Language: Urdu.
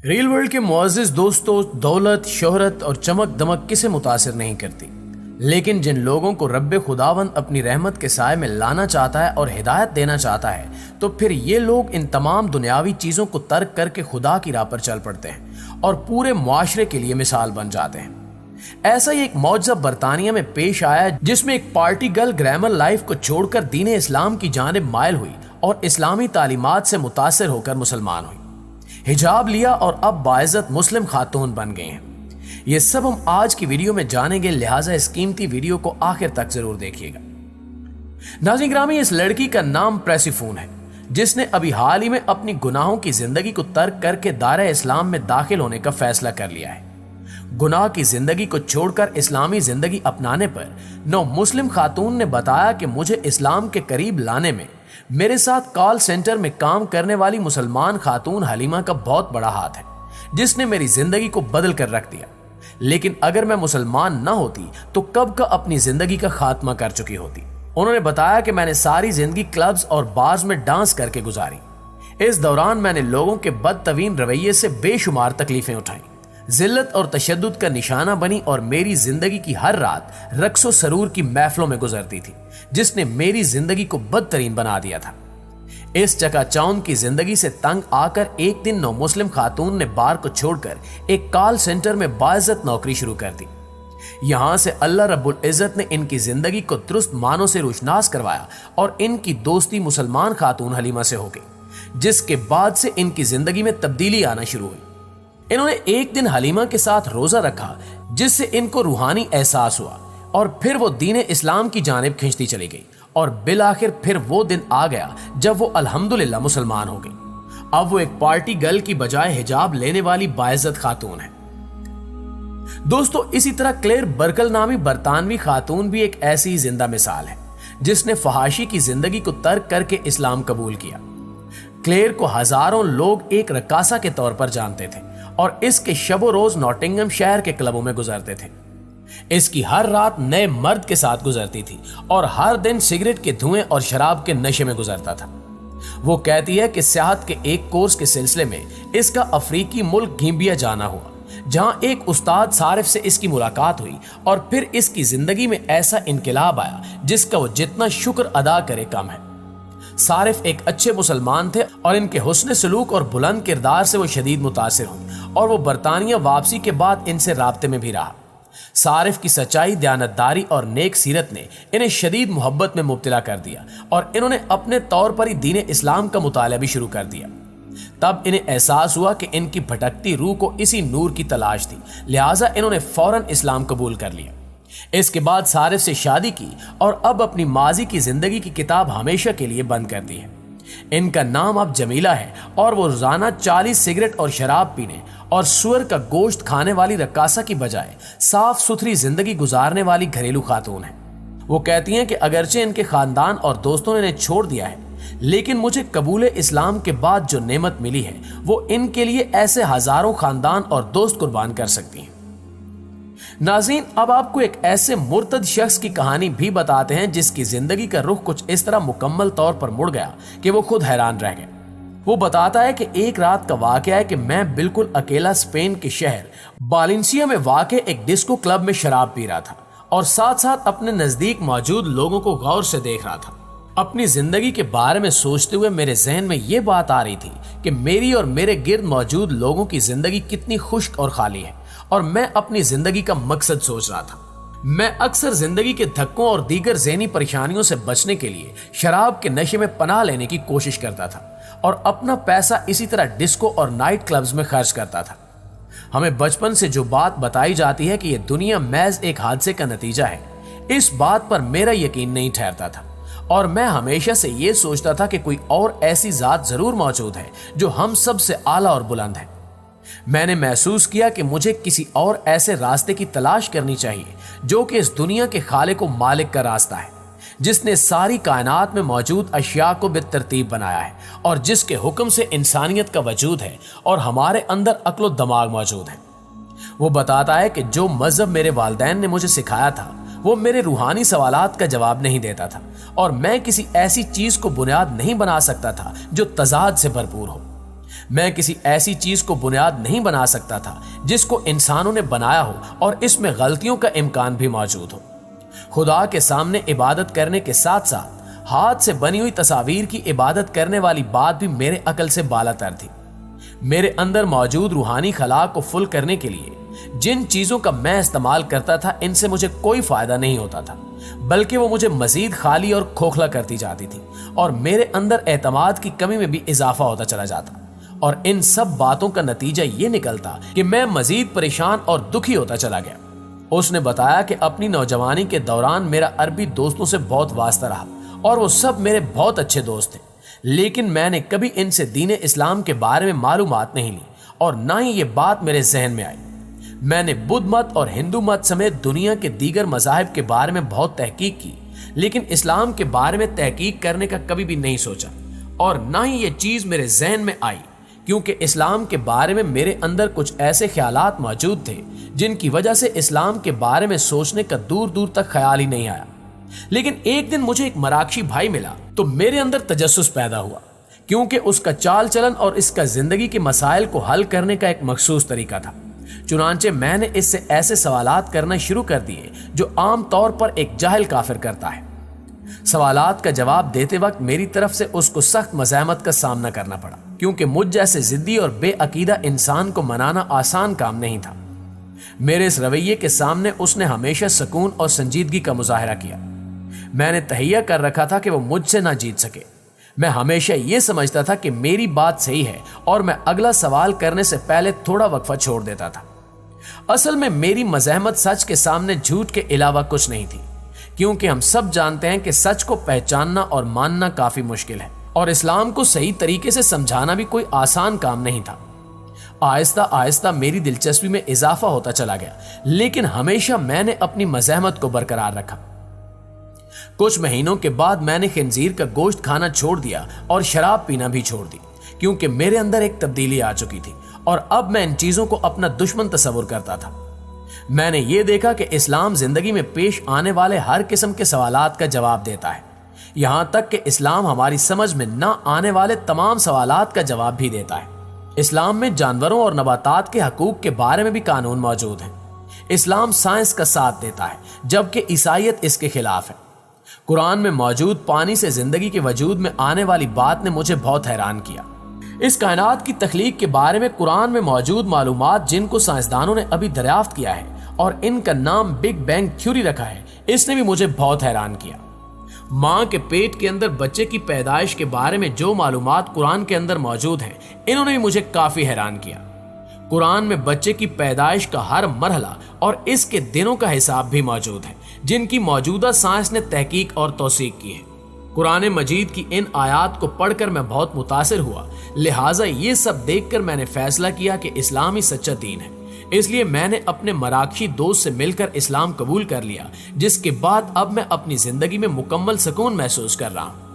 ریل ورلڈ کے معزز دوستوں، دولت، شہرت اور چمک دمک کسے متاثر نہیں کرتی، لیکن جن لوگوں کو رب خداوند اپنی رحمت کے سائے میں لانا چاہتا ہے اور ہدایت دینا چاہتا ہے تو پھر یہ لوگ ان تمام دنیاوی چیزوں کو ترک کر کے خدا کی راہ پر چل پڑتے ہیں اور پورے معاشرے کے لیے مثال بن جاتے ہیں۔ ایسا ہی ایک معجزہ برطانیہ میں پیش آیا جس میں ایک پارٹی گرل گرامر لائف کو چھوڑ کر دین اسلام کی جانب مائل ہوئی اور اسلامی تعلیمات سے متاثر ہو کر مسلمان ہوئی، حجاب لیا اور اب باعزت مسلم خاتون بن گئے ہیں۔ یہ سب ہم آج کی ویڈیو میں جانیں گے، لہٰذا اس قیمتی ویڈیو کو آخر تک ضرور دیکھیے گا۔ ناظرین گرامی، اس لڑکی کا نام پریسیفون ہے جس نے ابھی حال ہی میں اپنی گناہوں کی زندگی کو ترک کر کے دائرہ اسلام میں داخل ہونے کا فیصلہ کر لیا ہے۔ گناہ کی زندگی کو چھوڑ کر اسلامی زندگی اپنانے پر نو مسلم خاتون نے بتایا کہ مجھے اسلام کے قریب لانے میں میرے ساتھ کال سینٹر میں کام کرنے والی مسلمان خاتون حلیمہ کا بہت بڑا ہاتھ ہے، جس نے میری زندگی کو بدل کر رکھ دیا، لیکن اگر میں مسلمان نہ ہوتی تو کب کا اپنی زندگی کا خاتمہ کر چکی ہوتی۔ انہوں نے بتایا کہ میں نے ساری زندگی کلبز اور بارز میں ڈانس کر کے گزاری۔ اس دوران میں نے لوگوں کے بدتوین رویے سے بے شمار تکلیفیں اٹھائیں، ذلت اور تشدد کا نشانہ بنی اور میری زندگی کی ہر رات رقص و سرور کی محفلوں میں گزرتی تھی، جس نے میری زندگی کو بدترین بنا دیا تھا۔ اس چکا چوند کی زندگی سے تنگ آ کر ایک دن نو مسلم خاتون نے بار کو چھوڑ کر ایک کال سینٹر میں باعزت نوکری شروع کر دی۔ یہاں سے اللہ رب العزت نے ان کی زندگی کو درست معنوں سے روشناس کروایا اور ان کی دوستی مسلمان خاتون حلیمہ سے ہو گئی، جس کے بعد سے ان کی زندگی میں تبدیلی آنا شروع ہوئی۔ انہوں نے ایک دن حلیمہ کے ساتھ روزہ رکھا جس سے ان کو روحانی احساس ہوا اور پھر وہ دین اسلام کی جانب کھنچتی چلی گئی اور بالآخر پھر وہ دن آ گیا جب وہ الحمدللہ مسلمان ہو گئی۔ اب وہ ایک پارٹی گرل کی بجائے حجاب لینے والی باعزت خاتون ہے۔ دوستو، اسی طرح کلیئر برکل نامی برطانوی خاتون بھی ایک ایسی زندہ مثال ہے جس نے فحاشی کی زندگی کو ترک کر کے اسلام قبول کیا۔ کلیئر کو ہزاروں لوگ ایک رقاصہ کے طور پر جانتے تھے اور اس کے شب و روز نوٹنگم شہر کے کلبوں میں گزرتے تھے۔ اس کی ہر رات نئے مرد کے ساتھ گزرتی تھی اور ہر دن سگریٹ کے دھوئیں اور شراب کے نشے میں گزرتا تھا۔ وہ کہتی ہے کہ سیاحت کے ایک کورس کے سلسلے میں اس کا افریقی ملک گیمبیا جانا ہوا، جہاں ایک استاد صارف سے اس کی ملاقات ہوئی اور پھر اس کی زندگی میں ایسا انقلاب آیا جس کا وہ جتنا شکر ادا کرے کم ہے۔ صارف ایک اچھے مسلمان تھے اور ان کے حسن سلوک اور بلند کردار سے وہ شدید متاثر ہوئی اور وہ برطانیہ واپسی کے بعد ان سے رابطے میں بھی رہا۔ صارف کی سچائی، دیانتداری اور نیک سیرت نے انہیں شدید محبت میں مبتلا کر دیا اور انہوں نے اپنے طور پر ہی دین اسلام کا مطالعہ بھی شروع کر دیا۔ تب انہیں احساس ہوا کہ ان کی بھٹکتی روح کو اسی نور کی تلاش تھی، لہٰذا انہوں نے فوراً اسلام قبول کر لیا۔ اس کے بعد صارف سے شادی کی اور اب اپنی ماضی کی زندگی کی کتاب ہمیشہ کے لیے بند کر دی ہے۔ ان کا نام اب جمیلہ ہے اور وہ روزانہ 40 سگریٹ اور شراب پینے اور سور کا گوشت کھانے والی رقاصہ کی بجائے صاف ستھری زندگی گزارنے والی گھریلو خاتون ہے۔ وہ کہتی ہیں کہ اگرچہ ان کے خاندان اور دوستوں نے انہیں چھوڑ دیا ہے، لیکن مجھے قبول اسلام کے بعد جو نعمت ملی ہے وہ ان کے لیے ایسے ہزاروں خاندان اور دوست قربان کر سکتی ہیں۔ ناظرین، اب آپ کو ایک ایسے مرتد شخص کی کہانی بھی بتاتے ہیں جس کی زندگی کا رخ کچھ اس طرح مکمل طور پر مڑ گیا کہ وہ خود حیران رہ گئے۔ وہ بتاتا ہے کہ ایک رات کا واقعہ ہے کہ میں بالکل اکیلا اسپین کے شہر بالنسیا میں واقع ایک ڈسکو کلب میں شراب پی رہا تھا اور ساتھ ساتھ اپنے نزدیک موجود لوگوں کو غور سے دیکھ رہا تھا۔ اپنی زندگی کے بارے میں سوچتے ہوئے میرے ذہن میں یہ بات آ رہی تھی کہ میری اور میرے گرد موجود لوگوں کی زندگی کتنی خشک اور خالی ہے، اور میں اپنی زندگی کا مقصد سوچ رہا تھا۔ میں اکثر زندگی کے دھکوں اور دیگر ذہنی پریشانیوں سے بچنے کے لیے شراب کے نشے میں پناہ لینے کی کوشش کرتا تھا اور اپنا پیسہ اسی طرح ڈسکو اور نائٹ کلبز میں خرچ کرتا تھا۔ ہمیں بچپن سے جو بات بتائی جاتی ہے کہ یہ دنیا محض ایک حادثے کا نتیجہ ہے، اس بات پر میرا یقین نہیں ٹھہرتا تھا اور میں ہمیشہ سے یہ سوچتا تھا کہ کوئی اور ایسی ذات ضرور موجود ہے جو ہم سب سے اعلیٰ اور بلند ہے۔ میں نے محسوس کیا کہ مجھے کسی اور ایسے راستے کی تلاش کرنی چاہیے جو کہ اس دنیا کے خالق و مالک کا راستہ ہے، جس نے ساری کائنات میں موجود اشیاء کو بالترتیب بنایا ہے اور جس کے حکم سے انسانیت کا وجود ہے اور ہمارے اندر عقل و دماغ موجود ہے۔ وہ بتاتا ہے کہ جو مذہب میرے والدین نے مجھے سکھایا تھا وہ میرے روحانی سوالات کا جواب نہیں دیتا تھا اور میں کسی ایسی چیز کو بنیاد نہیں بنا سکتا تھا جو تضاد سے بھرپور ہو۔ میں کسی ایسی چیز کو بنیاد نہیں بنا سکتا تھا جس کو انسانوں نے بنایا ہو اور اس میں غلطیوں کا امکان بھی موجود ہو۔ خدا کے سامنے عبادت کرنے کے ساتھ ساتھ ہاتھ سے بنی ہوئی تصاویر کی عبادت کرنے والی بات بھی میرے عقل سے بالا تر تھی۔ میرے اندر موجود روحانی خلا کو فل کرنے کے لیے جن چیزوں کا میں استعمال کرتا تھا ان سے مجھے کوئی فائدہ نہیں ہوتا تھا، بلکہ وہ مجھے مزید خالی اور کھوکھلا کرتی جاتی تھی اور میرے اندر اعتماد کی کمی میں بھی اضافہ ہوتا چلا جاتا، اور ان سب باتوں کا نتیجہ یہ نکلتا کہ میں مزید پریشان اور دکھی ہوتا چلا گیا۔ اس نے بتایا کہ اپنی نوجوانی کے دوران میرا عربی دوستوں سے بہت واسطہ رہا اور وہ سب میرے بہت اچھے دوست تھے، لیکن میں نے کبھی ان سے دین اسلام کے بارے میں معلومات نہیں لی اور نہ ہی یہ بات میرے ذہن میں آئی۔ میں نے بدھ مت اور ہندو مت سمیت دنیا کے دیگر مذاہب کے بارے میں بہت تحقیق کی، لیکن اسلام کے بارے میں تحقیق کرنے کا کبھی بھی نہیں سوچا اور نہ ہی یہ چیز میرے ذہن میں آئی، کیونکہ اسلام کے بارے میں میرے اندر کچھ ایسے خیالات موجود تھے جن کی وجہ سے اسلام کے بارے میں سوچنے کا دور دور تک خیال ہی نہیں آیا۔ لیکن ایک دن مجھے ایک مراکشی بھائی ملا تو میرے اندر تجسس پیدا ہوا، کیونکہ اس کا چال چلن اور اس کا زندگی کے مسائل کو حل کرنے کا ایک مخصوص طریقہ تھا۔ چنانچہ میں نے اس سے ایسے سوالات کرنا شروع کر دیے جو عام طور پر ایک جاہل کافر کرتا ہے۔ سوالات کا جواب دیتے وقت میری طرف سے اس کو سخت مزاحمت کا سامنا کرنا پڑا، کیونکہ مجھ جیسے ضدی اور بے عقیدہ انسان کو منانا آسان کام نہیں تھا۔ میرے اس رویے کے سامنے اس نے ہمیشہ سکون اور سنجیدگی کا مظاہرہ کیا۔ میں نے تہیہ کر رکھا تھا کہ وہ مجھ سے نہ جیت سکے۔ میں ہمیشہ یہ سمجھتا تھا کہ میری بات صحیح ہے اور میں اگلا سوال کرنے سے پہلے تھوڑا وقفہ چھوڑ دیتا تھا۔ اصل میں میری مزاحمت سچ کے سامنے جھوٹ کے علاوہ کچھ نہیں تھی، کیونکہ ہم سب جانتے ہیں کہ سچ کو پہچاننا اور ماننا کافی مشکل ہے اور اسلام کو صحیح طریقے سے سمجھانا بھی کوئی آسان کام نہیں تھا۔ آہستہ آہستہ میری دلچسپی میں اضافہ ہوتا چلا گیا، لیکن ہمیشہ میں نے اپنی مزاحمت کو برقرار رکھا۔ کچھ مہینوں کے بعد میں نے خنزیر کا گوشت کھانا چھوڑ دیا اور شراب پینا بھی چھوڑ دی، کیونکہ میرے اندر ایک تبدیلی آ چکی تھی اور اب میں ان چیزوں کو اپنا دشمن تصور کرتا تھا۔ میں نے یہ دیکھا کہ اسلام زندگی میں پیش آنے والے ہر قسم کے سوالات کا جواب دیتا ہے، یہاں تک کہ اسلام ہماری سمجھ میں نہ آنے والے تمام سوالات کا جواب بھی دیتا ہے۔ اسلام میں جانوروں اور نباتات کے حقوق کے بارے میں بھی قانون موجود ہیں۔ اسلام سائنس کا ساتھ دیتا ہے، جبکہ عیسائیت اس کے خلاف ہے۔ قرآن میں موجود پانی سے زندگی کے وجود میں آنے والی بات نے مجھے بہت حیران کیا۔ اس کائنات کی تخلیق کے بارے میں قرآن میں موجود معلومات جن کو سائنسدانوں نے ابھی دریافت کیا ہے اور ان کا نام بگ بینگ تھیوری رکھا ہے، اس نے بھی مجھے بہت حیران کیا۔ ماں کے پیٹ کے اندر بچے کی پیدائش کے بارے میں جو معلومات قرآن کے اندر موجود ہیں، انہوں نے بھی مجھے کافی حیران کیا۔ قرآن میں بچے کی پیدائش کا ہر مرحلہ اور اس کے دنوں کا حساب بھی موجود ہے، جن کی موجودہ سائنس نے تحقیق اور توثیق کی ہے۔ قرآن مجید کی ان آیات کو پڑھ کر میں بہت متاثر ہوا، لہٰذا یہ سب دیکھ کر میں نے فیصلہ کیا کہ اسلام ہی سچا دین ہے۔ اس لیے میں نے اپنے مراکشی دوست سے مل کر اسلام قبول کر لیا، جس کے بعد اب میں اپنی زندگی میں مکمل سکون محسوس کر رہا ہوں۔